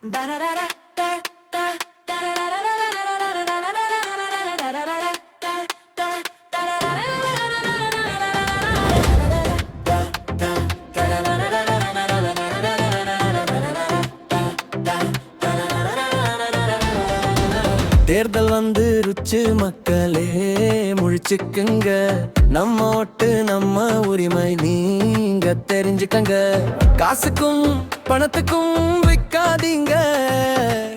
தேர்தல் வந்து ருச்சு மக்களே முழிச்சுக்குங்க, நம்ம ஓட்டு நம்ம உரிமை நீங்க தெரிஞ்சுக்கங்க. காசுக்கும் பணத்துக்கும் விற்காதீங்க,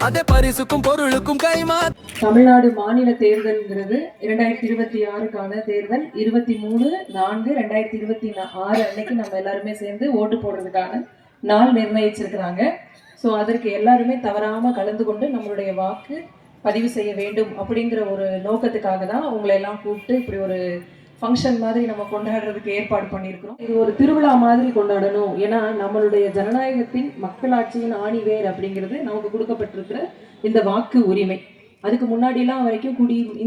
அதே பரிசுக்கும் பொருளுக்கும் கைமா. தமிழ்நாடு மாநில தேர்தல்ங்கிறது 2026க்கான தேர்தல் 23/4/2026 அன்னைக்கு நம்ம எல்லாருமே சேர்ந்து ஓட்டு போடுறதுக்கான நாள் நிர்ணயிச்சிருக்கிறாங்க. ஸோ அதற்கு எல்லாருமே தவறாம கலந்து கொண்டு நம்மளுடைய வாக்கு பதிவு செய்ய வேண்டும் அப்படிங்கிற ஒரு நோக்கத்துக்காக தான் உங்களை எல்லாம் கூப்பிட்டு இப்படி ஒரு ஃபங்க்ஷன் மாதிரி நம்ம கொண்டாடுறதுக்கு ஏற்பாடு பண்ணியிருக்கிறோம். இது ஒரு திருவிழா மாதிரி கொண்டாடணும். ஏன்னா நம்மளுடைய ஜனநாயகத்தின் மக்களாட்சியின் ஆணிவேர் அப்படிங்கிறது நமக்கு கொடுக்கப்பட்டிருக்கிற இந்த வாக்கு உரிமை. அதுக்கு முன்னாடிலாம் வரைக்கும்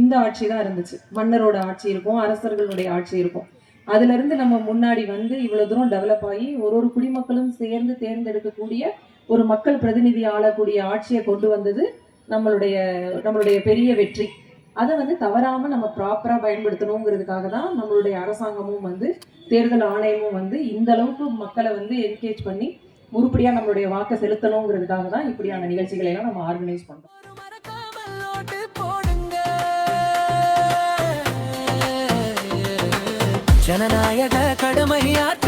இந்த ஆட்சி தான் இருந்துச்சு. மன்னரோட ஆட்சி இருக்கும், அரசர்களுடைய ஆட்சி இருக்கும். அதுல இருந்து நம்ம முன்னாடி வந்து இவ்வளவு தூரம் டெவலப் ஆகி ஒரு குடிமக்களும் சேர்ந்து தேர்ந்தெடுக்கக்கூடிய ஒரு மக்கள் பிரதிநிதி ஆளக்கூடிய ஆட்சியை கொண்டு வந்தது நம்மளுடைய பெரிய வெற்றி. அதை வந்து தவறாம நம்ம ப்ராப்பரா பயன்படுத்தணுங்கிறதுக்காக தான் நம்மளுடைய அரசாங்கமும் வந்து தேர்தல் ஆணையமும் வந்து இந்த அளவுக்கு மக்களை வந்து என்கேஜ் பண்ணி உருப்படியா நம்மளுடைய வாக்கை செலுத்தணுங்கிறதுக்காக தான் இப்படியான நிகழ்ச்சிகளை எல்லாம் நம்ம ஆர்கனைஸ் பண்றோம். ஜனநாயக கடமையாற்ற